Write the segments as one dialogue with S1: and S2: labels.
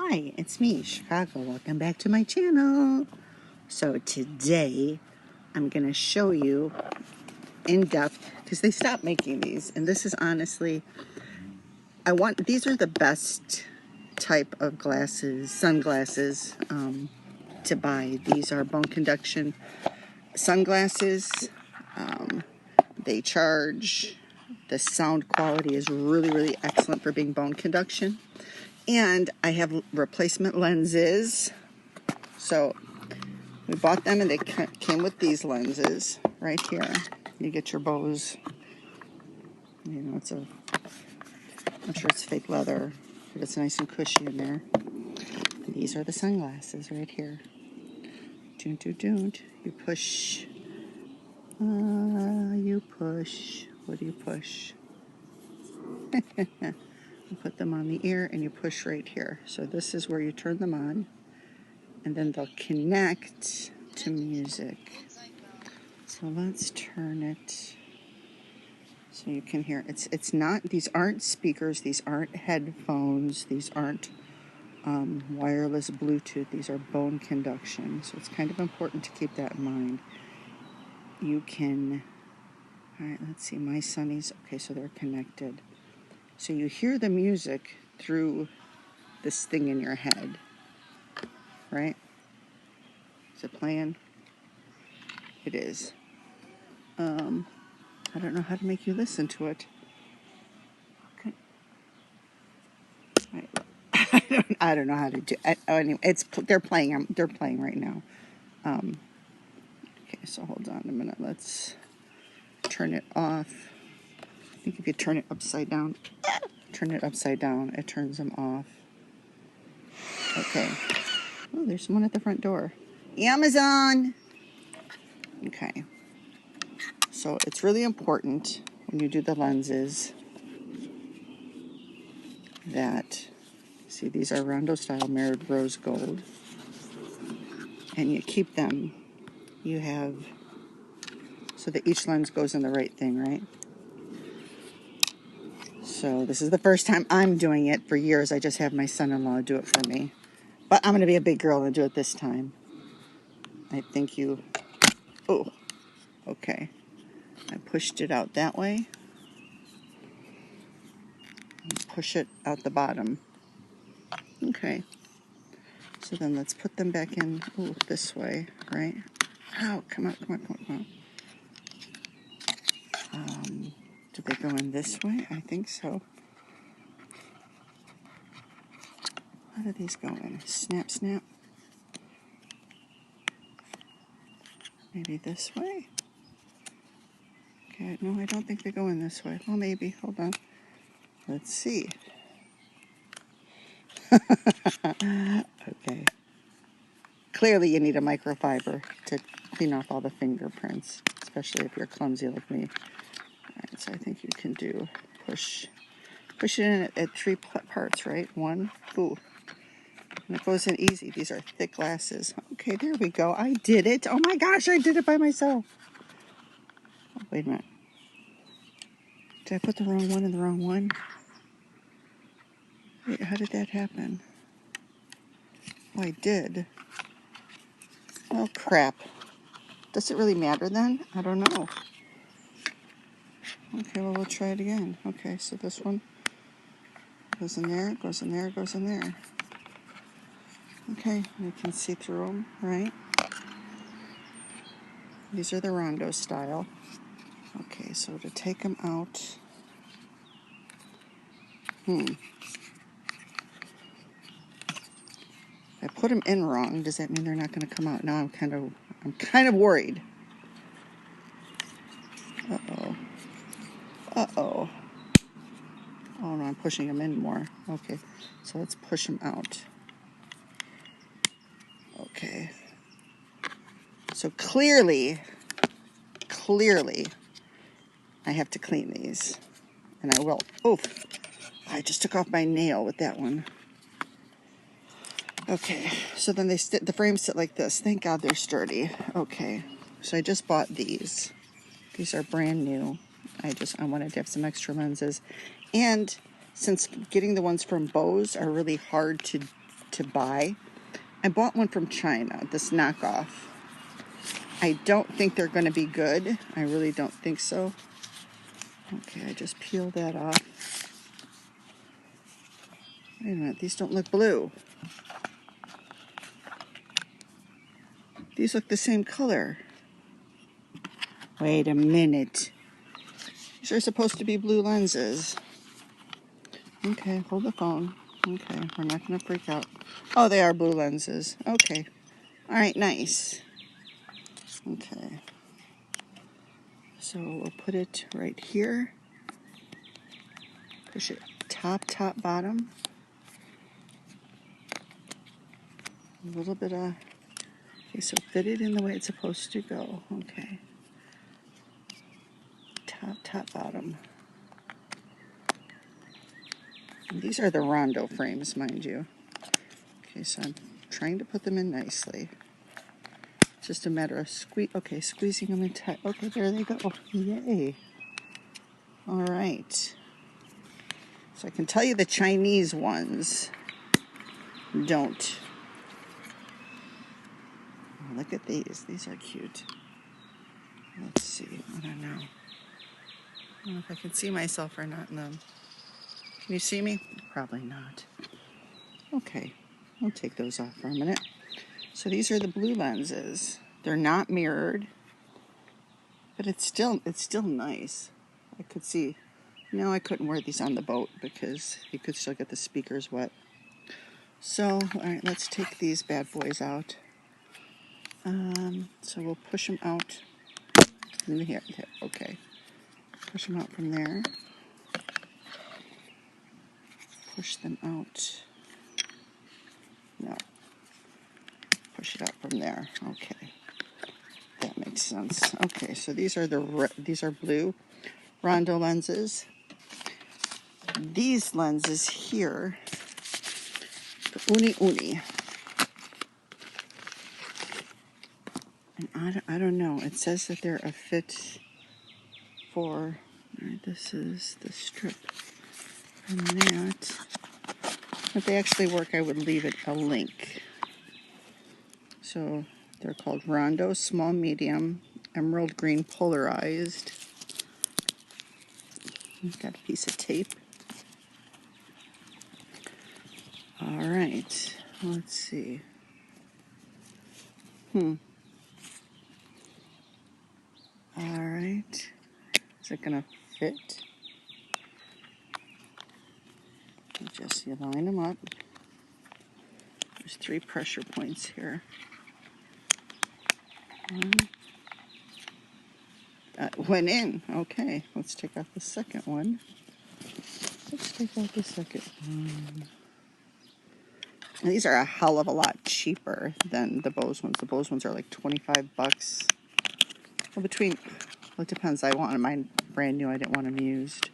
S1: Hi, it's me, Chicago. Welcome back to my channel. So today I'm going to show you in depth, because they stopped making these, and this is honestly, these are the best type of glasses, sunglasses to buy. These are bone conduction sunglasses. They charge. The sound quality is really excellent for being bone conduction. And I have replacement lenses. So we bought them and they came with these lenses right here. You get your Bose, I'm sure it's fake leather, but it's nice and cushy in there. And these are the sunglasses right here. You push. You push. What do you push? You put them on the ear and you push right here. So this is where you turn them on, and then they'll connect to music. So let's turn it so you can hear. It's not, these aren't speakers, these aren't headphones, these aren't wireless Bluetooth, these are bone conduction. So it's kind of important to keep that in mind. You can, all right, let's see, my Sonny's, okay, so they're connected. So you hear the music through this thing in your head, right? Is it playing? It is. I don't know how to make you listen to it. Okay. I don't know how to do it. Anyway, they're playing right now. Okay, so hold on a minute. Let's turn it off. I think if you turn it upside down, it turns them off. Okay. Oh, there's one at the front door. Amazon! Okay. So it's really important when you do the lenses that, see, these are Rondo style mirrored rose gold. And you keep them, you have, so that each lens goes in the right thing, right? So this is the first time I'm doing it. For years, I just have my son-in-law do it for me. But I'm going to be a big girl and do it this time. I think oh, okay. I pushed it out that way. Push it out the bottom. Okay. So then let's put them back in, this way, right? Oh, come on. Did they go in this way? I think so. How do these go in? Snap. Maybe this way? Okay, no, I don't think they go in this way. Well, maybe. Hold on. Let's see. Okay. Clearly, you need a microfiber to clean off all the fingerprints, especially if you're clumsy like me. All right, so I think you can do push it in at 3 parts, right? 1, ooh. And it goes in easy. These are thick glasses. Okay, there we go. I did it. Oh my gosh, I did it by myself. Oh, wait a minute. Did I put the wrong one in the wrong one? Wait, how did that happen? Oh, I did. Oh, crap. Does it really matter then? I don't know. Okay, well, we'll try it again. Okay, so this one goes in there, goes in there, goes in there. Okay, you can see through them, right? These are the Rondo style. Okay, so to take them out, I put them in wrong. Does that mean they're not going to come out? Now I'm kind of worried. Uh-oh. Oh no, I'm pushing them in more. Okay, so let's push them out. Okay. So clearly, I have to clean these, and I will. Oof! I just took off my nail with that one. Okay, so then the frames sit like this. Thank God they're sturdy. Okay, so I just bought these. These are brand new. I wanted to have some extra lenses, and since getting the ones from Bose are really hard to to buy. I bought one from China, this knockoff. I don't think they're going to be good. I really don't think so. Okay, I just peeled that off. Wait a minute, these don't look blue. These look the same color. Wait a minute. These are supposed to be blue lenses. Okay, hold the phone. Okay, we're not going to freak out. Oh, they are blue lenses. Okay. All right, nice. Okay. So we'll put it right here. Push it top, bottom. A little bit of... Okay, so fit it in the way it's supposed to go. Okay. Top, bottom. And these are the Rondo frames, mind you. Okay, so I'm trying to put them in nicely. It's just a matter of squeezing them in tight. Okay, there they go. Yay. All right. So I can tell you the Chinese ones don't. Oh, look at these. These are cute. Let's see. I don't know. I don't know if I can see myself or not in them. Can you see me? Probably not. Okay. I'll take those off for a minute. So these are the blue lenses. They're not mirrored, but it's still nice. I could see. No, I couldn't wear these on the boat because you could still get the speakers wet. So, all right, let's take these bad boys out. So we'll push them out. In here. Okay. Push them out from there. Push them out. No. Push it out from there. Okay. That makes sense. Okay, so these are blue Rondo lenses. These lenses here, the Uni. And I don't know. It says that they're a fit for. Right, this is the strip from that. If they actually work, I would leave it a link. So they're called Rondo, small, medium, emerald green, polarized. Got a piece of tape. All right, let's see. All right, is it gonna fit? You line them up. There's 3 pressure points here. Went in. Okay, let's take out the second one. And these are a hell of a lot cheaper than the Bose ones. The Bose ones are like $25. Well, it depends. I wanted mine brand new. I didn't want them used.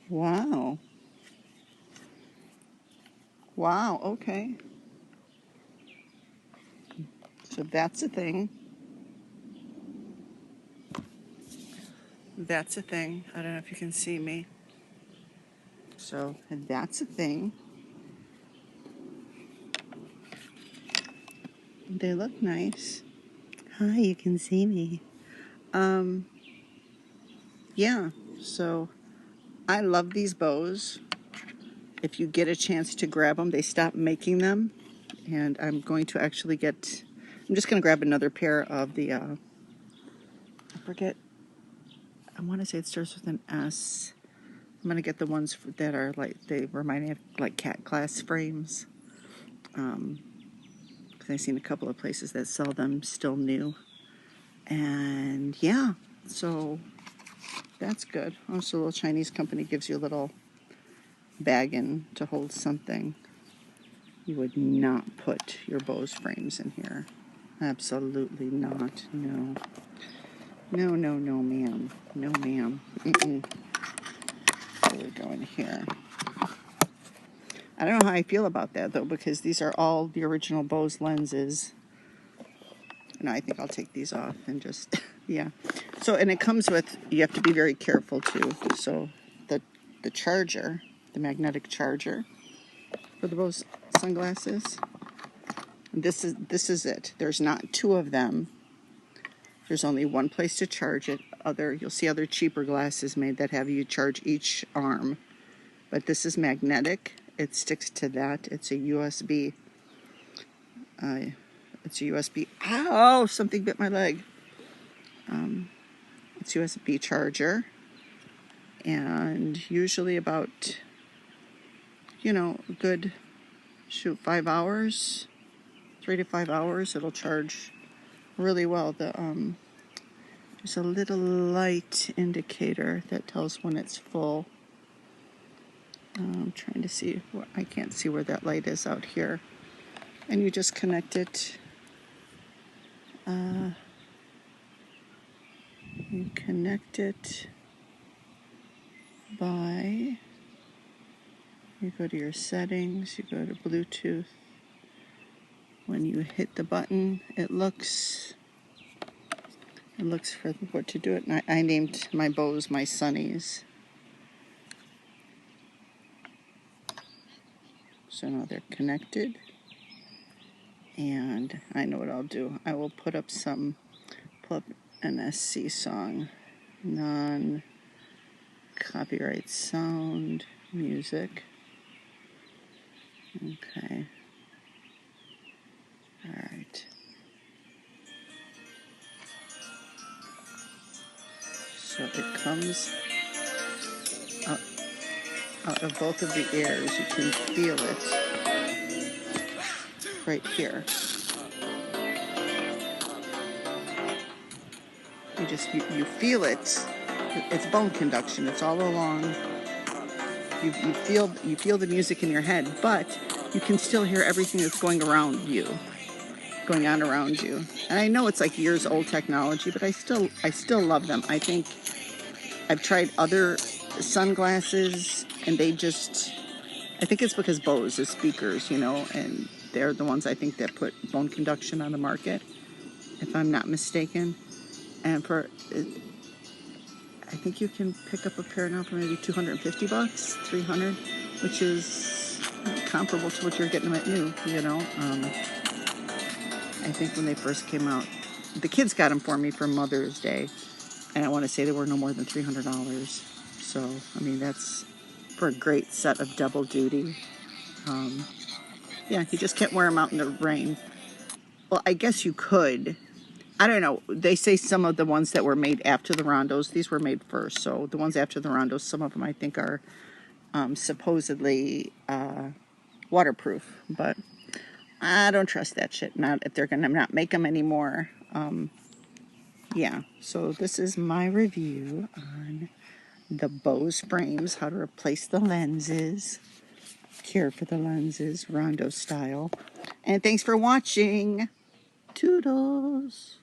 S1: Wow. Wow, okay. So that's a thing. That's a thing. I don't know if you can see me. So that's a thing. They look nice. Hi, you can see me. Yeah, so I love these Bose. If you get a chance to grab them, they stopped making them. And I'm going to actually I'm just going to grab another pair of the, I forget, I want to say it starts with an S. I'm going to get the ones that are like, they remind me of like cat glass frames. Because I've seen a couple of places that sell them still new. And yeah, so that's good. Also, a little Chinese company gives you a little bag in to hold something. You would not put your Bose frames in here. Absolutely not. No. No, ma'am. No, ma'am. There we go in here. I don't know how I feel about that, though, because these are all the original Bose lenses. No, I think I'll take these off and just, yeah. So, and it comes with, you have to be very careful, too. So, the charger, the magnetic charger, for the Bose sunglasses. This is it. There's not two of them. There's only one place to charge it. You'll see other cheaper glasses made that have you charge each arm. But this is magnetic. It sticks to that. It's a USB. Ow! Something bit my leg. It's USB charger. And usually about, a good, 5 hours. 3 to 5 hours. It'll charge really well. There's a little light indicator that tells when it's full. I'm trying to see. I can't see where that light is out here. And you just connect it. You connect it by. You go to your settings. You go to Bluetooth. When you hit the button, it looks for what to do it. And I named my Bose my Sunnies. So now they're connected. And I know what I'll do. I will pull up an SC song. Non-copyright sound music. Okay. All right. So it comes out of both of the ears. You can feel it right here. You feel it. It's bone conduction. It's all along. You feel the music in your head, but you can still hear everything that's going on around you. And I know it's like years old technology, but I still love them. I think I've tried other sunglasses, and I think it's because Bose is speakers, and they're the ones I think that put bone conduction on the market, if I'm not mistaken. And I think you can pick up a pair now for maybe $250, $300, which is comparable to what you're getting them at new, I think when they first came out, the kids got them for me for Mother's Day, and I want to say they were no more than $300. So, that's for a great set of double duty. You just can't wear them out in the rain. Well, I guess you could. I don't know. They say some of the ones that were made after the Rondos, these were made first. So the ones after the Rondos, some of them I think are supposedly waterproof. But I don't trust that shit. Not if they're going to not make them anymore. So this is my review on the Bose frames, how to replace the lenses, care for the lenses, Rondo style. And thanks for watching. Toodles.